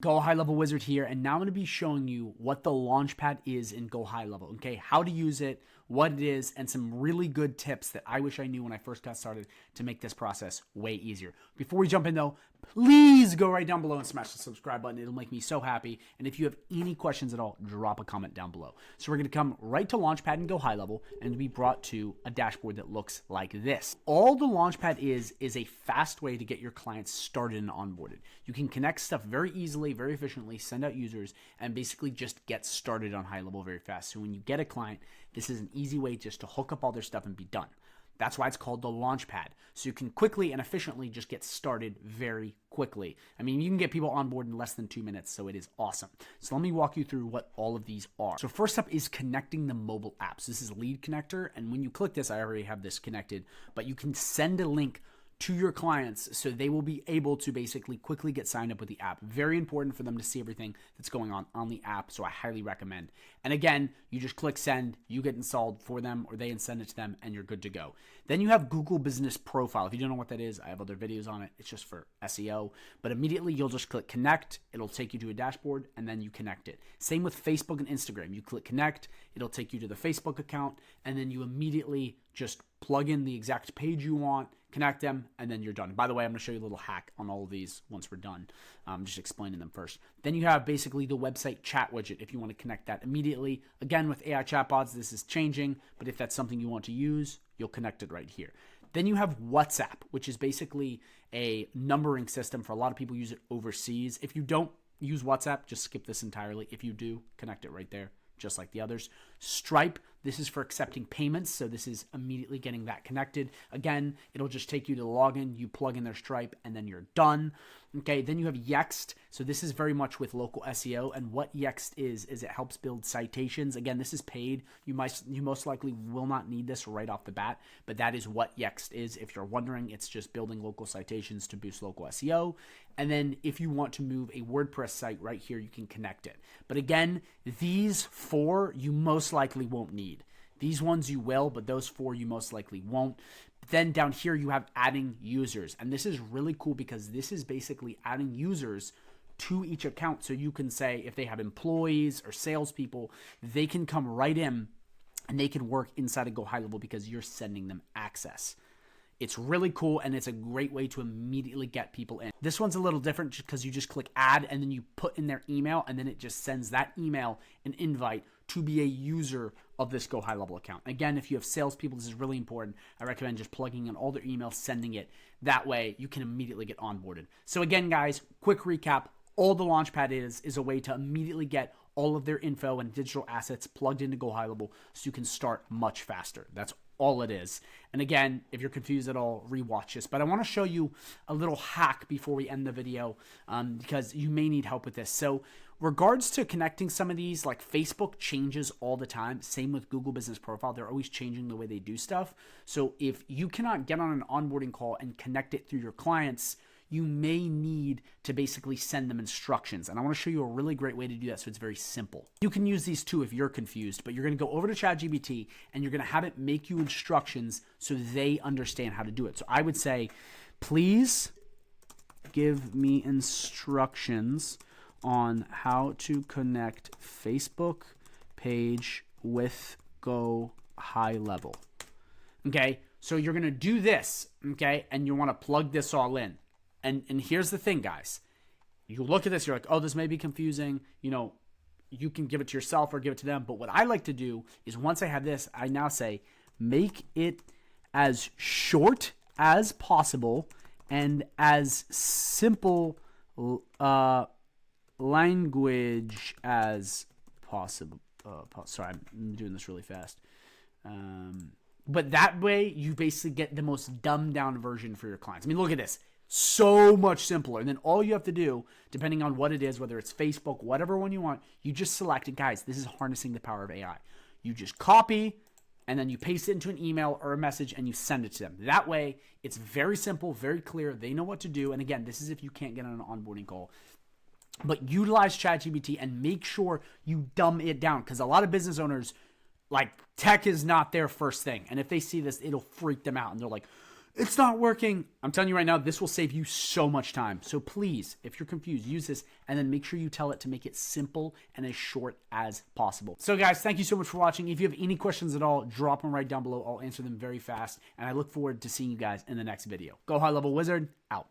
Go High Level Wizard here, and now I'm going to be showing you what the Launchpad is in Go High Level, okay? How to use it, what it is, and some really good tips that I wish I knew when I first got started to make this process way easier. Before we jump in though, please go right down below and smash the subscribe button. It'll make me so happy. And if you have any questions at all, drop a comment down below. So we're going to come right to Launchpad and Go High Level and be brought to a dashboard that looks like this. All the Launchpad is a fast way to get your clients started and onboarded. You can connect stuff very easily, very efficiently, send out users, and basically just get started on high level very fast. So when you get a client, this is an easy way just to hook up all their stuff and be done. That's why it's called the Launchpad. So you can quickly and efficiently just get started very quickly. I mean, you can get people on board in less than 2 minutes, so it is awesome. So let me walk you through what all of these are. So first up is connecting the mobile apps. This is Lead Connector, and when you click this, I already have this connected, but you can send a link to your clients so they will be able to basically quickly get signed up with the app. Very important for them to see everything that's going on the app, so I highly recommend. And again, you just click send, you get installed for them, or they send it to them, and you're good to go. Then you have Google Business Profile. If you don't know what that is, I have other videos on it. It's just for SEO, but immediately you'll just click connect. It'll take you to a dashboard, and then you connect it. Same with Facebook and Instagram. You click connect, it'll take you to the Facebook account, and then you immediately just plug in the exact page you want, connect them, and then you're done. By the way, I'm going to show you a little hack on all of these once we're done. Just explaining them first. Then you have basically the website chat widget if you want to connect that immediately. Again, with AI chatbots, this is changing, but if that's something you want to use, you'll connect it right here. Then you have WhatsApp, which is basically a numbering system. For a lot of people use it overseas. If you don't use WhatsApp, just skip this entirely. If you do, connect it right there, just like the others. Stripe, this is for accepting payments, so this is immediately getting that connected. Again, it'll just take you to the login, you plug in their Stripe, and then you're done. Okay, then you have Yext. So this is very much with local SEO, and what Yext is it helps build citations. Again, this is paid. You most likely will not need this right off the bat, but that is what Yext is. If you're wondering, it's just building local citations to boost local SEO. And then if you want to move a WordPress site right here, you can connect it. But again, these four you most likely won't need. These ones you will, but those four you most likely won't. Then down here you have adding users, and this is really cool because this is basically adding users to each account. So you can say if they have employees or salespeople, they can come right in and they can work inside of Go High Level because you're sending them access. It's really cool, and it's a great way to immediately get people in. This one's a little different because you just click add, and then you put in their email, and then it just sends that email an invite to be a user of this Go High Level account. Again, if you have salespeople, this is really important. I recommend just plugging in all their emails, sending it. That way, you can immediately get onboarded. So again, guys, quick recap. All the Launchpad is a way to immediately get all of their info and digital assets plugged into Go High Level so you can start much faster. That's all it is. And again, if you're confused at all, rewatch this. But I want to show you a little hack before we end the video because you may need help with this. So regards to connecting some of these, like Facebook changes all the time. Same with Google Business Profile. They're always changing the way they do stuff. So if you cannot get on an onboarding call and connect it through your clients, you may need to basically send them instructions. And I want to show you a really great way to do that so it's very simple. You can use these too if you're confused, but you're going to go over to ChatGPT and you're going to have it make you instructions so they understand how to do it. So I would say, please give me instructions on how to connect Facebook page with Go High Level. Okay, so you're going to do this, okay, and you want to plug this all in. And here's the thing, guys. You look at this, you're like, oh, this may be confusing. You know, you can give it to yourself or give it to them. But what I like to do is once I have this, I now say, make it as short as possible and as simple language as possible. Sorry, I'm doing this really fast. But that way, you basically get the most dumbed down version for your clients. I mean, look at this. So much simpler. And then all you have to do, depending on what it is, whether it's Facebook, whatever one you want, you just select it. Guys, this is harnessing the power of AI. You just copy, and then you paste it into an email or a message, and you send it to them. That way, it's very simple, very clear. They know what to do. And again, this is if you can't get on an onboarding call. But utilize ChatGPT and make sure you dumb it down, because a lot of business owners, like, tech is not their first thing. And if they see this, it'll freak them out. And they're like, it's not working. I'm telling you right now, this will save you so much time. So please, if you're confused, use this and then make sure you tell it to make it simple and as short as possible. So guys, thank you so much for watching. If you have any questions at all, drop them right down below. I'll answer them very fast. And I look forward to seeing you guys in the next video. Go High Level Wizard, out.